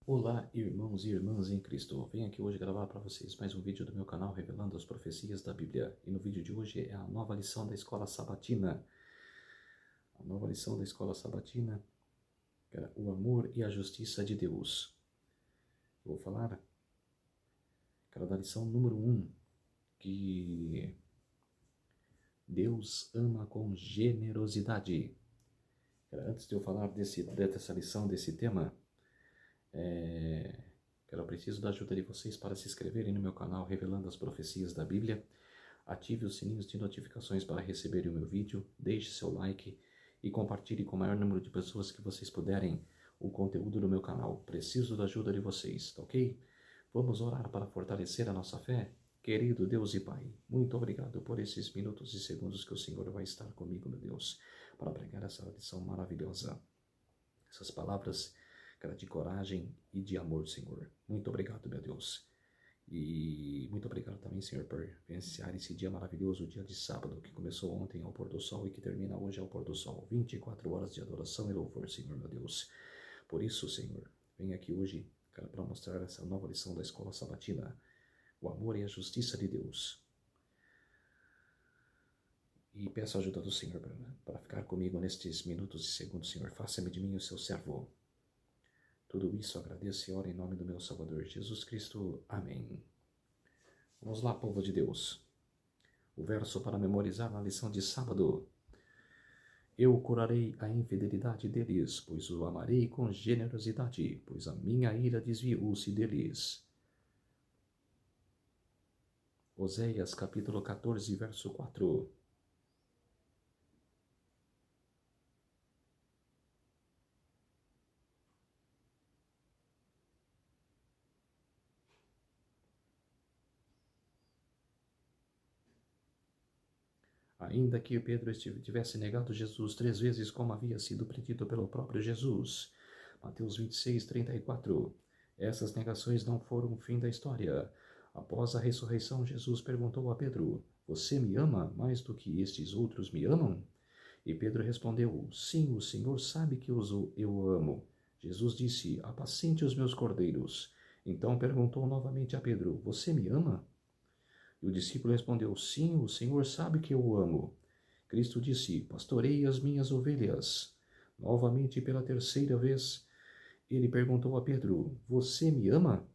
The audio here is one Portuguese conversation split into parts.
Olá, irmãos e irmãs em Cristo. Venho aqui hoje gravar para vocês mais um vídeo do meu canal revelando as profecias da Bíblia. E no vídeo de hoje é a nova lição da Escola Sabatina. A nova lição da Escola Sabatina é o amor e a justiça de Deus. Eu vou falar, da lição número 1, que Deus ama com generosidade. Antes de eu falar dessa lição, desse tema, eu preciso da ajuda de vocês para se inscreverem no meu canal Revelando as Profecias da Bíblia. Ative os sininhos de notificações para receberem o meu vídeo, deixe seu like e compartilhe com o maior número de pessoas que vocês puderem o conteúdo do meu canal. Preciso da ajuda de vocês, tá ok? Vamos orar para fortalecer a nossa fé? Querido Deus e Pai, muito obrigado por esses minutos e segundos que o Senhor vai estar comigo, meu Deus, para pregar essa lição maravilhosa. Essas palavras, de coragem e de amor, Senhor. Muito obrigado, meu Deus. E muito obrigado também, Senhor, por vivenciar esse dia maravilhoso, o dia de sábado, que começou ontem ao pôr do sol e que termina hoje ao pôr do sol. 24 horas de adoração e louvor, Senhor, meu Deus. Por isso, Senhor, venho aqui hoje, para mostrar essa nova lição da Escola Sabatina, o amor e a justiça de Deus. E peço a ajuda do Senhor para ficar comigo nestes minutos e segundos, Senhor. Faça-me de mim o seu servo. Tudo isso agradeço e oro em nome do meu Salvador Jesus Cristo. Amém. Vamos lá, povo de Deus. O verso para memorizar na lição de sábado. Eu curarei a infidelidade deles, pois o amarei com generosidade, pois a minha ira desviou-se deles. Oséias capítulo 14, verso 4. Ainda que Pedro tivesse negado Jesus 3 vezes, como havia sido predito pelo próprio Jesus. Mateus 26, 34. Essas negações não foram o fim da história. Após a ressurreição, Jesus perguntou a Pedro: Você me ama mais do que estes outros me amam? E Pedro respondeu: Sim, o Senhor sabe que eu amo. Jesus disse: Apacente os meus cordeiros. Então perguntou novamente a Pedro: Você me ama? E o discípulo respondeu: Sim, o Senhor sabe que eu o amo. Cristo disse: Pastorei as minhas ovelhas. Novamente, pela terceira vez, ele perguntou a Pedro: Você me ama?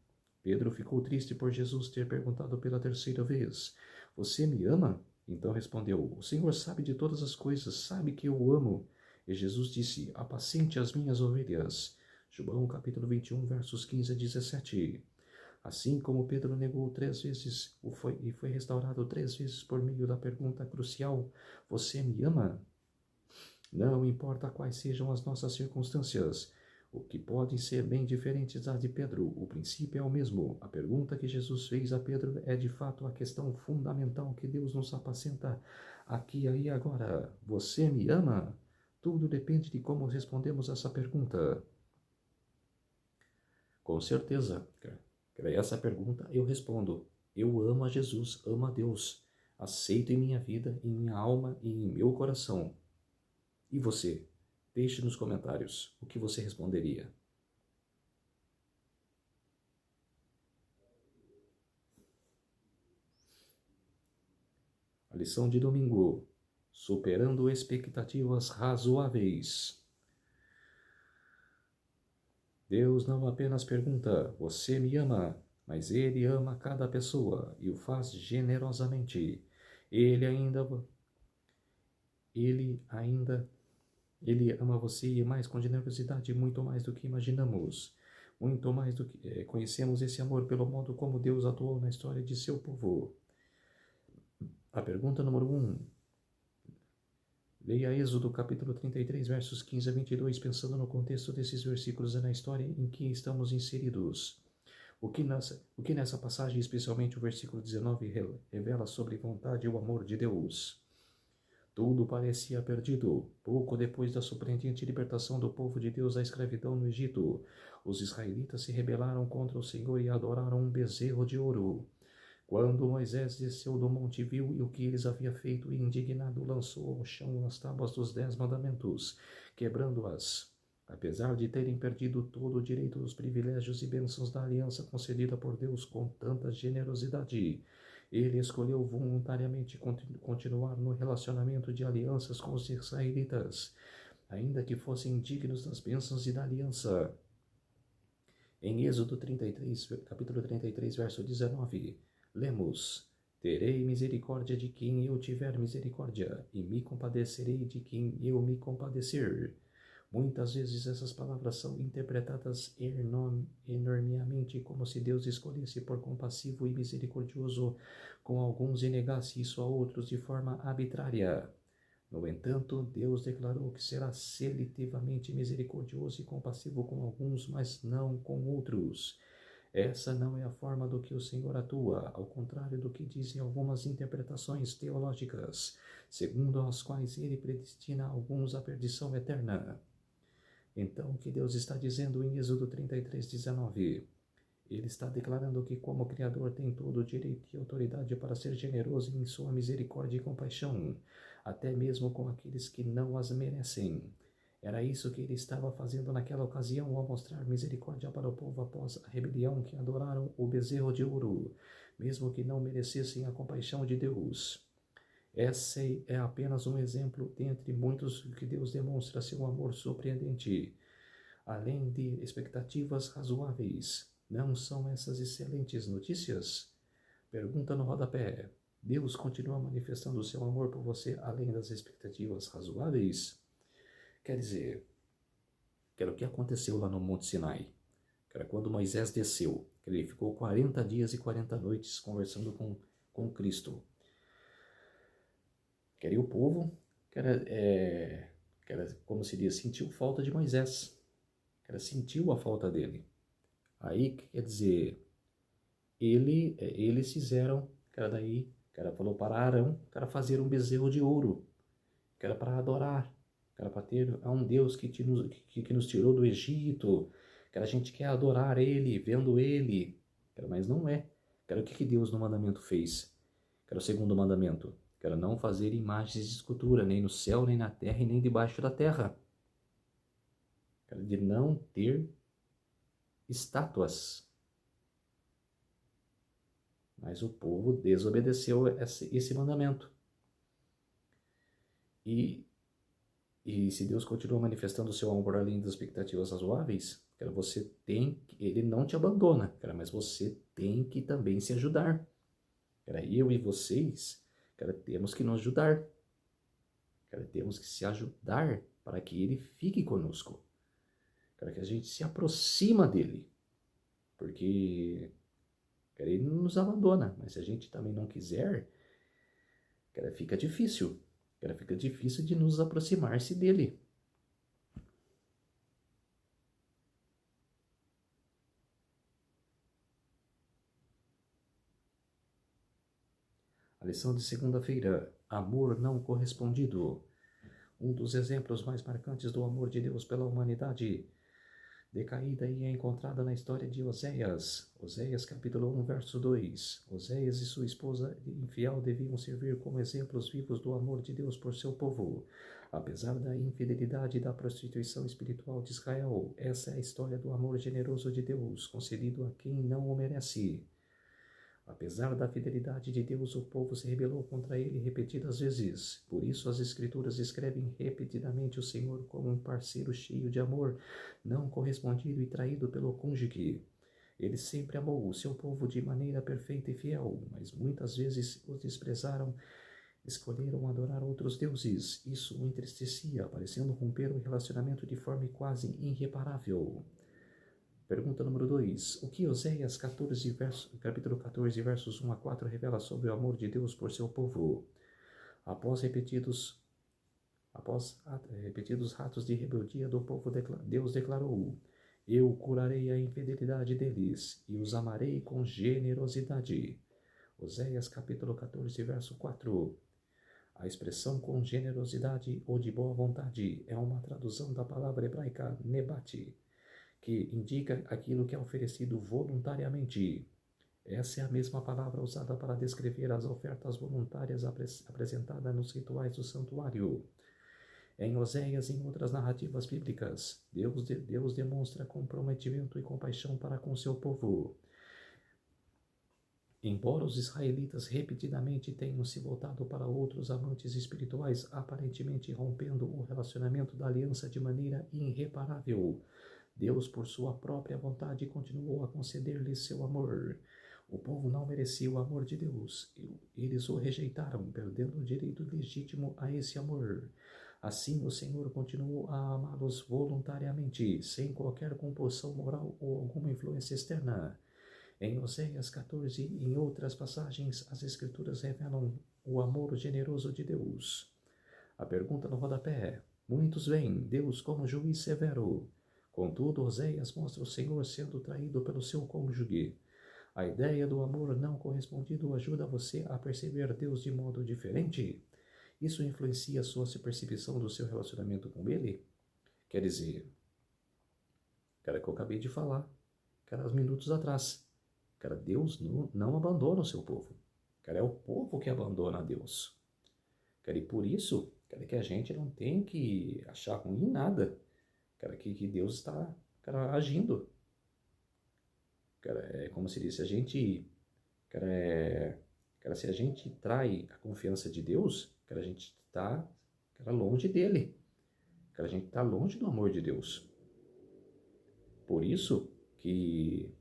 Pedro ficou triste por Jesus ter perguntado pela terceira vez: Você me ama? Então respondeu: O Senhor sabe de todas as coisas, sabe que eu o amo. E Jesus disse: Apacente as minhas ovelhas. João capítulo 21, versos 15 a 17. Assim como Pedro negou 3 vezes e foi restaurado 3 vezes por meio da pergunta crucial: Você me ama? Não importa quais sejam as nossas circunstâncias, o que podem ser bem diferentes das de Pedro, o princípio é o mesmo. A pergunta que Jesus fez a Pedro é de fato a questão fundamental que Deus nos apacenta aqui, aí e agora. Você me ama? Tudo depende de como respondemos essa pergunta. Com certeza, essa pergunta eu respondo: eu amo a Jesus, amo a Deus, aceito em minha vida, em minha alma e em meu coração. E você? Deixe nos comentários o que você responderia. A lição de domingo: superando expectativas razoáveis. Deus não apenas pergunta: você me ama? Mas Ele ama cada pessoa e o faz generosamente. Ele ama você mais com generosidade, muito mais do que imaginamos. Muito mais do que conhecemos esse amor pelo modo como Deus atuou na história de seu povo. A pergunta número 1. Leia Êxodo capítulo 33, versos 15 a 22, pensando no contexto desses versículos e na história em que estamos inseridos. O que nessa passagem, especialmente o versículo 19, revela sobre a vontade e o amor de Deus. Tudo parecia perdido. Pouco depois da surpreendente libertação do povo de Deus da escravidão no Egito, os israelitas se rebelaram contra o Senhor e adoraram um bezerro de ouro. Quando Moisés desceu do monte, viu o que eles haviam feito e, indignado, lançou ao chão as tábuas dos 10 mandamentos, quebrando-as. Apesar de terem perdido todo o direito dos privilégios e bênçãos da aliança concedida por Deus com tanta generosidade, ele escolheu voluntariamente continuar no relacionamento de alianças com os israelitas, ainda que fossem indignos das bênçãos e da aliança. Em Êxodo 33, capítulo 33, verso 19, lemos: Terei misericórdia de quem eu tiver misericórdia, e me compadecerei de quem eu me compadecer. Muitas vezes essas palavras são interpretadas enormemente como se Deus escolhesse por compassivo e misericordioso com alguns e negasse isso a outros de forma arbitrária. No entanto, Deus declarou que será seletivamente misericordioso e compassivo com alguns, mas não com outros. Essa não é a forma do que o Senhor atua, ao contrário do que dizem algumas interpretações teológicas, segundo as quais ele predestina alguns à perdição eterna. Então, o que Deus está dizendo em Êxodo 33:19? Ele está declarando que, como Criador, tem todo o direito e autoridade para ser generoso em sua misericórdia e compaixão, até mesmo com aqueles que não as merecem. Era isso que ele estava fazendo naquela ocasião ao mostrar misericórdia para o povo após a rebelião que adoraram o bezerro de ouro, mesmo que não merecessem a compaixão de Deus. Esse é apenas um exemplo dentre muitos que Deus demonstra seu amor surpreendente. Além de expectativas razoáveis, não são essas excelentes notícias? Pergunta no rodapé. Deus continua manifestando seu amor por você além das expectativas razoáveis? Quer dizer, que era o que aconteceu lá no Monte Sinai. Que era quando Moisés desceu. Que ele ficou 40 dias e 40 noites conversando com Cristo. Que era o povo, que era, como se diz, sentiu falta de Moisés. Que era, sentiu a falta dele. Aí, quer dizer, eles fizeram, que era daí, que era, falou para Arão, que era fazer um bezerro de ouro, que era para adorar, que era para ter a um Deus que nos tirou do Egito, que a gente quer adorar ele, vendo ele, que era, mas não é. Que era o que Deus no mandamento fez, que era o segundo mandamento, que era não fazer imagens de escultura, nem no céu, nem na terra, e nem debaixo da terra, que era de não ter estátuas. Mas o povo desobedeceu esse mandamento. E se Deus continua manifestando o seu amor além das expectativas razoáveis, cara, você tem, ele não te abandona, cara, mas você tem que também se ajudar. Cara, eu e vocês, cara, temos que nos ajudar. Cara, temos que se ajudar para que ele fique conosco. Cara, que a gente se aproxima dele. Porque, cara, ele não nos abandona, mas se a gente também não quiser, cara, fica difícil. Cara, fica difícil de nos aproximar-se dele. A lição de segunda-feira, amor não correspondido. Um dos exemplos mais marcantes do amor de Deus pela humanidade decaída e é encontrada na história de Oséias. Oséias capítulo 1, verso 2. Oséias e sua esposa infiel deviam servir como exemplos vivos do amor de Deus por seu povo. Apesar da infidelidade e da prostituição espiritual de Israel, essa é a história do amor generoso de Deus, concedido a quem não o merece. Apesar da fidelidade de Deus, o povo se rebelou contra ele repetidas vezes. Por isso as Escrituras descrevem repetidamente o Senhor como um parceiro cheio de amor, não correspondido e traído pelo cônjuge. Ele sempre amou o seu povo de maneira perfeita e fiel, mas muitas vezes os desprezaram, escolheram adorar outros deuses. Isso o entristecia, parecendo romper o relacionamento de forma quase irreparável. Pergunta número 2. O que Oséias capítulo 14, versos 1 a 4 revela sobre o amor de Deus por seu povo? Após repetidos atos de rebeldia do povo, Deus declarou: Eu curarei a infidelidade deles e os amarei com generosidade. Oséias capítulo 14, verso 4. A expressão com generosidade ou de boa vontade é uma tradução da palavra hebraica nebati, que indica aquilo que é oferecido voluntariamente. Essa é a mesma palavra usada para descrever as ofertas voluntárias apresentadas nos rituais do santuário. Em Oséias e em outras narrativas bíblicas, Deus demonstra comprometimento e compaixão para com seu povo. Embora os israelitas repetidamente tenham se voltado para outros amantes espirituais, aparentemente rompendo o relacionamento da aliança de maneira irreparável, Deus, por sua própria vontade, continuou a conceder-lhes seu amor. O povo não merecia o amor de Deus. Eles o rejeitaram, perdendo o direito legítimo a esse amor. Assim, o Senhor continuou a amá-los voluntariamente, sem qualquer compulsão moral ou alguma influência externa. Em Oséias 14 e em outras passagens, as Escrituras revelam o amor generoso de Deus. A pergunta no rodapé: muitos veem Deus como juiz severo. Contudo, Oséias mostra o Senhor sendo traído pelo seu cônjuge. A ideia do amor não correspondido ajuda você a perceber Deus de modo diferente? Isso influencia a sua percepção do seu relacionamento com Ele? Quer dizer, cara, que eu acabei de falar, cara, minutos atrás. Cara, Deus não abandona o seu povo. Cara, é o povo que abandona a Deus. Cara, e por isso, cara, que a gente não tem que achar ruim nada. Cara, que Deus está, cara, agindo. Cara, é como se disse, a gente, cara, se a gente trai a confiança de Deus, cara, a gente está, cara, longe dele. Cara, a gente está longe do amor de Deus. Por isso que,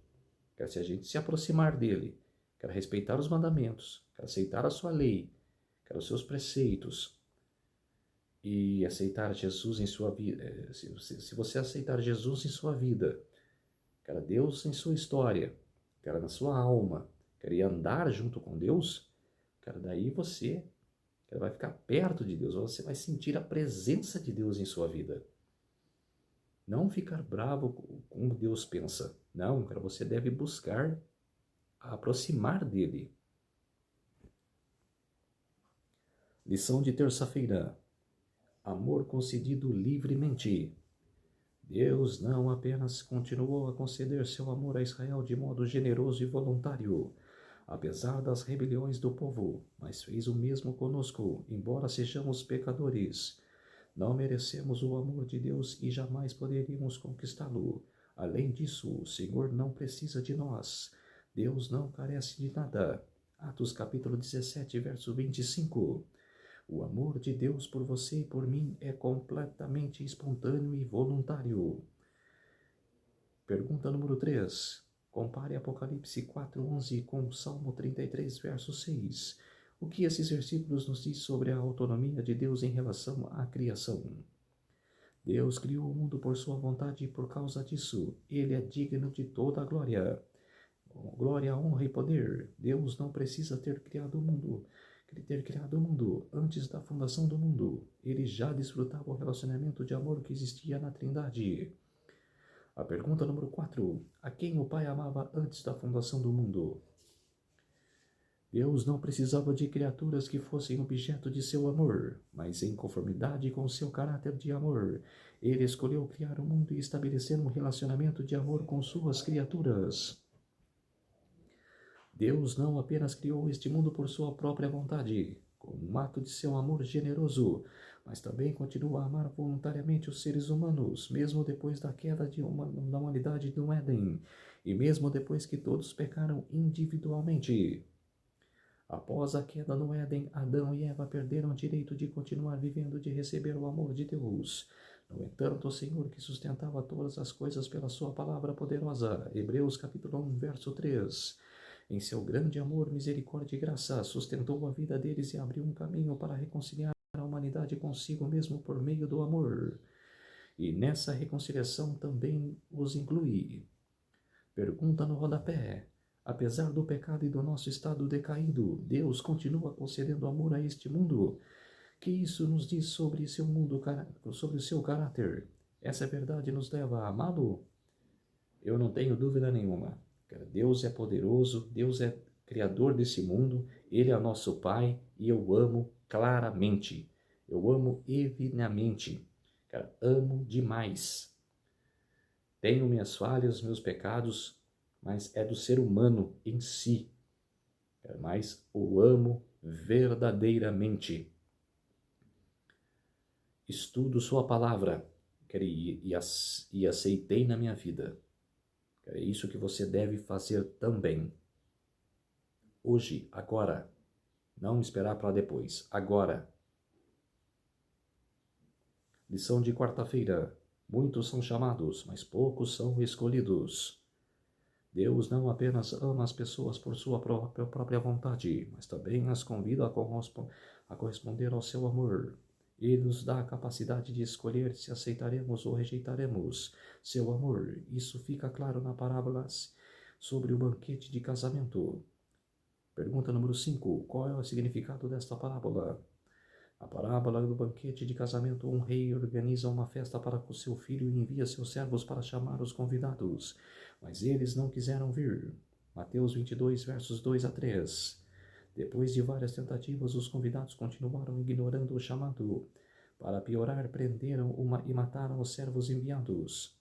cara, se a gente se aproximar dele, cara, respeitar os mandamentos, cara, aceitar a sua lei, cara, os seus preceitos, e aceitar Jesus em sua vida, se você aceitar Jesus em sua vida, cara, Deus em sua história, cara, na sua alma, cara, e andar junto com Deus, cara, daí você, cara, vai ficar perto de Deus, você vai sentir a presença de Deus em sua vida. Não ficar bravo com como Deus pensa. Não, cara, você deve buscar aproximar dele. Lição de terça-feira. Amor concedido livremente. Deus não apenas continuou a conceder seu amor a Israel de modo generoso e voluntário, apesar das rebeliões do povo, mas fez o mesmo conosco, embora sejamos pecadores. Não merecemos o amor de Deus e jamais poderíamos conquistá-lo. Além disso, o Senhor não precisa de nós. Deus não carece de nada. Atos capítulo 17, verso 25. O amor de Deus por você e por mim é completamente espontâneo e voluntário. Pergunta número 3. Compare Apocalipse 4:11 com Salmo 33, verso 6. O que esses versículos nos diz sobre a autonomia de Deus em relação à criação? Deus criou o mundo por sua vontade e por causa disso, ele é digno de toda a glória. Glória, honra e poder. Deus não precisa ter criado o mundo antes da fundação do mundo. Ele já desfrutava o relacionamento de amor que existia na Trindade. A pergunta número 4. A quem o Pai amava antes da fundação do mundo? Deus não precisava de criaturas que fossem objeto de seu amor, mas em conformidade com seu caráter de amor, ele escolheu criar o mundo e estabelecer um relacionamento de amor com suas criaturas. Deus não apenas criou este mundo por sua própria vontade, como um ato de seu amor generoso, mas também continua a amar voluntariamente os seres humanos, mesmo depois da queda da humanidade no Éden, e mesmo depois que todos pecaram individualmente. Após a queda no Éden, Adão e Eva perderam o direito de continuar vivendo de receber o amor de Deus. No entanto, o Senhor que sustentava todas as coisas pela sua palavra poderosa, Hebreus capítulo 1, verso 3, em seu grande amor, misericórdia e graça, sustentou a vida deles e abriu um caminho para reconciliar a humanidade consigo mesmo por meio do amor. E nessa reconciliação também os inclui. Pergunta no rodapé. Apesar do pecado e do nosso estado decaído, Deus continua concedendo amor a este mundo. Que isso nos diz sobre seu mundo, sobre o seu caráter? Essa verdade nos leva a amá-lo? Eu não tenho dúvida nenhuma. Deus é poderoso, Deus é criador desse mundo, Ele é nosso Pai e eu amo claramente. Eu amo evidentemente. Amo demais. Tenho minhas falhas, meus pecados, mas é do ser humano em si. Mas o amo verdadeiramente. estudo sua palavra e aceitei na minha vida. É isso que você deve fazer também. Hoje, agora. Não esperar para depois. Agora. Lição de quarta-feira. Muitos são chamados, mas poucos são escolhidos. Deus não apenas ama as pessoas por sua própria vontade, mas também as convida a corresponder ao seu amor. Ele nos dá a capacidade de escolher se aceitaremos ou rejeitaremos seu amor. Isso fica claro na parábola sobre o banquete de casamento. Pergunta número 5. Qual é o significado desta parábola? A parábola do banquete de casamento, um rei organiza uma festa para o seu filho e envia seus servos para chamar os convidados, mas eles não quiseram vir. Mateus 22, versos 2 a 3. Depois de várias tentativas, os convidados continuaram ignorando o chamado. Para piorar, prenderam e mataram os servos enviados.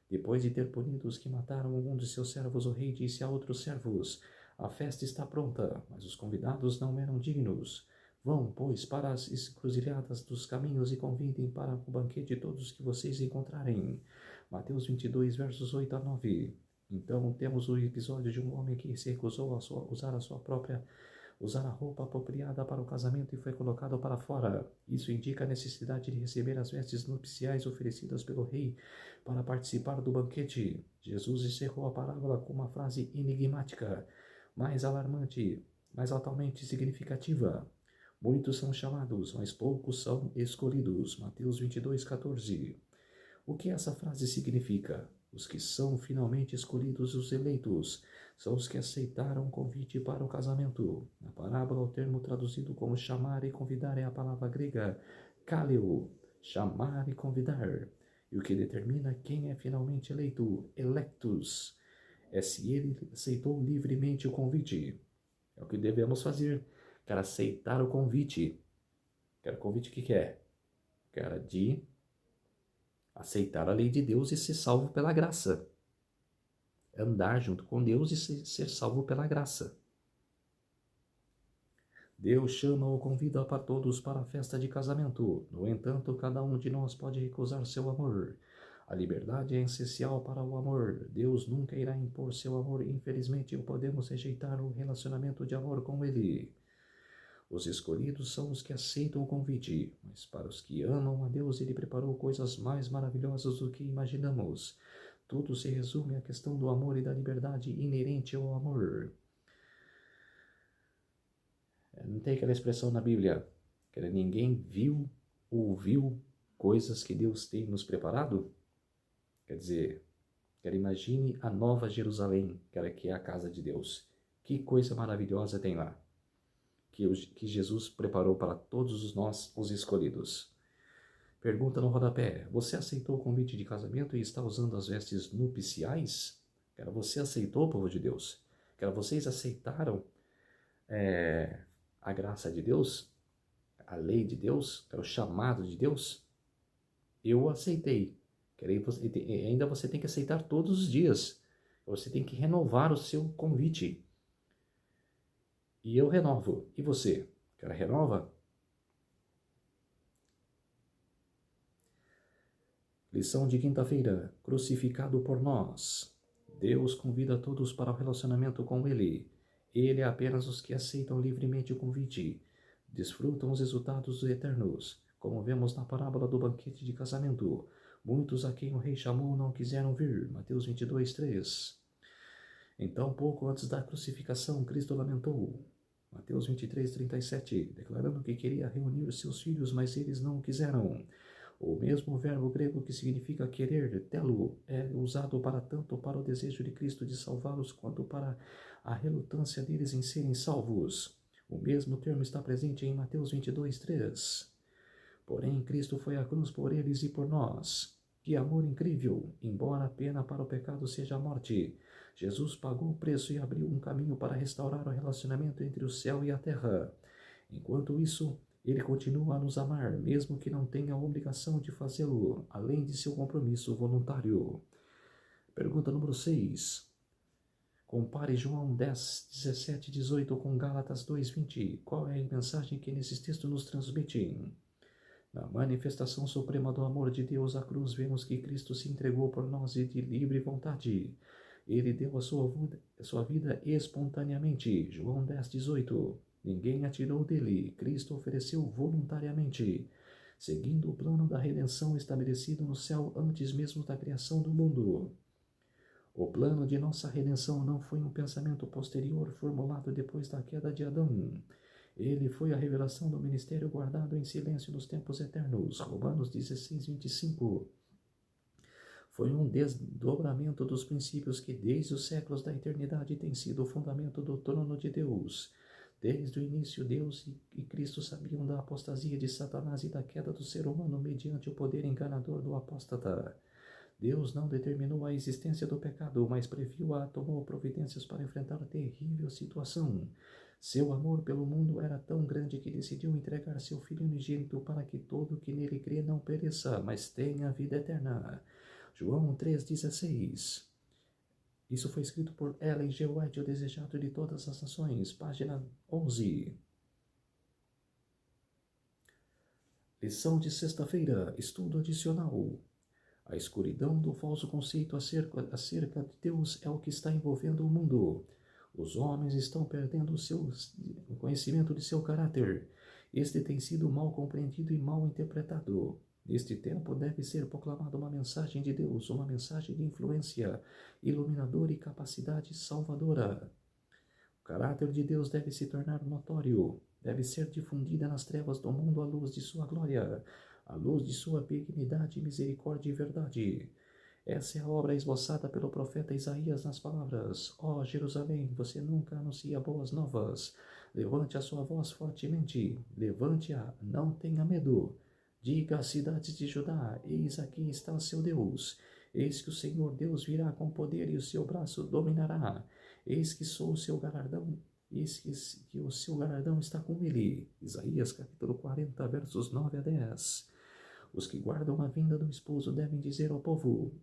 Depois de ter punido os que mataram um de seus servos, o rei disse a outros servos: a festa está pronta, mas os convidados não eram dignos. Vão, pois, para as encruzilhadas dos caminhos e convidem para o banquete todos que vocês encontrarem. Mateus 22, versos 8 a 9. Então, temos o episódio de um homem que se recusou a usar a roupa apropriada para o casamento e foi colocado para fora. Isso indica a necessidade de receber as vestes nupciais oferecidas pelo rei para participar do banquete. Jesus encerrou a parábola com uma frase enigmática, mais alarmante, mais altamente significativa. Muitos são chamados, mas poucos são escolhidos. Mateus 22, 14. O que essa frase significa? Os que são finalmente escolhidos, os eleitos, são os que aceitaram o convite para o casamento. Na parábola, o termo traduzido como chamar e convidar é a palavra grega kaleo, chamar e convidar. E o que determina quem é finalmente eleito, electus, é se ele aceitou livremente o convite. É o que devemos fazer. Quer aceitar o convite. Quer o convite que é? Quer de aceitar a lei de Deus e ser salvo pela graça. Andar junto com Deus e ser salvo pela graça. Deus chama ou convida para todos para a festa de casamento. No entanto, cada um de nós pode recusar seu amor. A liberdade é essencial para o amor. Deus nunca irá impor seu amor. Infelizmente, podemos rejeitar o relacionamento de amor com Ele. Os escolhidos são os que aceitam o convite, mas para os que amam a Deus, Ele preparou coisas mais maravilhosas do que imaginamos. Tudo se resume à questão do amor e da liberdade inerente ao amor. Não tem aquela expressão na Bíblia, que ninguém viu ou ouviu coisas que Deus tem nos preparado? Quer dizer, imagine a nova Jerusalém, que é a casa de Deus. Que coisa maravilhosa tem lá, que Jesus preparou para todos nós, os escolhidos. Pergunta no rodapé: você aceitou o convite de casamento e está usando as vestes nupciais? Você aceitou, povo de Deus? Vocês aceitaram a graça de Deus? A lei de Deus? O chamado de Deus? Eu aceitei. Ainda você tem que aceitar todos os dias. Você tem que renovar o seu convite. E eu renovo. E você? Renova? Lição de quinta-feira. Crucificado por nós. Deus convida todos para o relacionamento com Ele. Ele é apenas os que aceitam livremente o convite. Desfrutam os resultados eternos. Como vemos na parábola do banquete de casamento. Muitos a quem o rei chamou não quiseram vir. Mateus 22, 3. Então, pouco antes da crucificação, Cristo lamentou. Mateus 23, 37, declarando que queria reunir seus filhos, mas eles não quiseram. O mesmo verbo grego que significa querer, telo, é usado tanto para o desejo de Cristo de salvá-los, quanto para a relutância deles em serem salvos. O mesmo termo está presente em Mateus 22, 3. Porém, Cristo foi à cruz por eles e por nós. Que amor incrível! Embora a pena para o pecado seja a morte, Jesus pagou o preço e abriu um caminho para restaurar o relacionamento entre o céu e a terra. Enquanto isso, Ele continua a nos amar, mesmo que não tenha a obrigação de fazê-lo, além de seu compromisso voluntário. Pergunta número 6. Compare João 10, 17 e 18 com Gálatas 2, 20. Qual é a mensagem que nesses textos nos transmitem? Na manifestação suprema do amor de Deus à cruz, vemos que Cristo se entregou por nós de livre vontade. Ele deu a sua vida espontaneamente. João 10:18. Ninguém a tirou dele. Cristo ofereceu voluntariamente, seguindo o plano da redenção estabelecido no céu antes mesmo da criação do mundo. O plano de nossa redenção não foi um pensamento posterior formulado depois da queda de Adão. Ele foi a revelação do ministério guardado em silêncio nos tempos eternos. Romanos 16:25. Foi um desdobramento dos princípios que desde os séculos da eternidade tem sido o fundamento do trono de Deus. Desde o início, Deus e Cristo sabiam da apostasia de Satanás e da queda do ser humano mediante o poder enganador do apóstata. Deus não determinou a existência do pecado, mas previu-a, tomou providências para enfrentar a terrível situação. Seu amor pelo mundo era tão grande que decidiu entregar seu Filho unigênito para que todo que nele crê não pereça, mas tenha vida eterna. João 3,16. Isso foi escrito por Ellen G. White, o desejado de todas as nações, página 11. Lição de sexta-feira, estudo adicional. A escuridão do falso conceito acerca de Deus é o que está envolvendo o mundo. Os homens estão perdendo o conhecimento de seu caráter. Este tem sido mal compreendido e mal interpretado. Neste tempo deve ser proclamada uma mensagem de Deus, uma mensagem de influência, iluminadora e capacidade salvadora. O caráter de Deus deve se tornar notório, deve ser difundida nas trevas do mundo à luz de sua glória, à luz de sua benignidade, misericórdia e verdade. Essa é a obra esboçada pelo profeta Isaías nas palavras: Ó Jerusalém, você nunca anuncia boas novas. Levante a sua voz fortemente, levante-a, não tenha medo. Diga às cidades de Judá: eis aqui está seu Deus. Eis que o Senhor Deus virá com poder e o seu braço dominará. Eis que sou o seu galardão, eis que o seu galardão está com ele. Isaías capítulo 40, versos 9 a 10. Os que guardam a vinda do esposo devem dizer ao povo: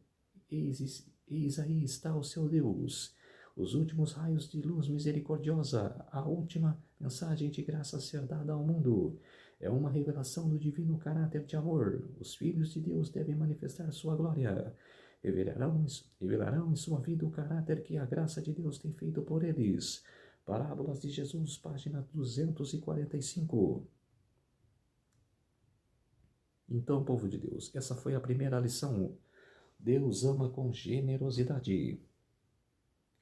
eis aí está o seu Deus. Os últimos raios de luz misericordiosa, a última mensagem de graça a ser dada ao mundo. É uma revelação do divino caráter de amor. Os filhos de Deus devem manifestar sua glória. Revelarão em sua vida o caráter que a graça de Deus tem feito por eles. Parábolas de Jesus, página 245. Então, povo de Deus, essa foi a primeira lição. Deus ama com generosidade.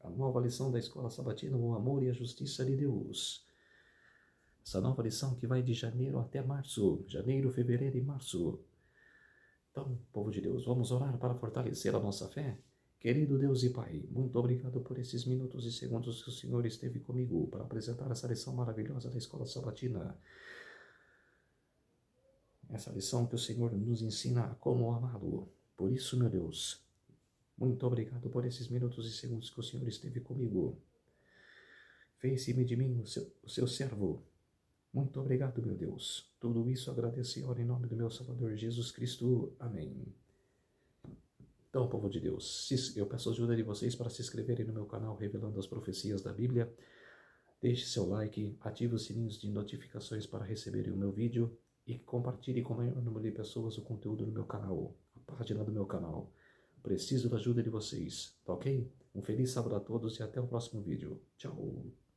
A nova lição da Escola Sabatina, o amor e a justiça de Deus. Essa nova lição que vai de janeiro até março. Janeiro, fevereiro e março. Então, povo de Deus, vamos orar para fortalecer a nossa fé? Querido Deus e Pai, muito obrigado por esses minutos e segundos que o Senhor esteve comigo para apresentar essa lição maravilhosa da Escola Sabatina. Essa lição que o Senhor nos ensina a como amá-lo. Por isso, meu Deus, muito obrigado por esses minutos e segundos que o Senhor esteve comigo. Fez-me de mim o seu servo. Muito obrigado, meu Deus. Tudo isso agradeço e oro em nome do meu Salvador Jesus Cristo. Amém. Então, povo de Deus, eu peço a ajuda de vocês para se inscreverem no meu canal Revelando as Profecias da Bíblia. Deixe seu like, ative os sininhos de notificações para receberem o meu vídeo e compartilhe com o maior número de pessoas o conteúdo do meu canal, a página do meu canal. Preciso da ajuda de vocês, tá ok? Um feliz sábado a todos e até o próximo vídeo. Tchau!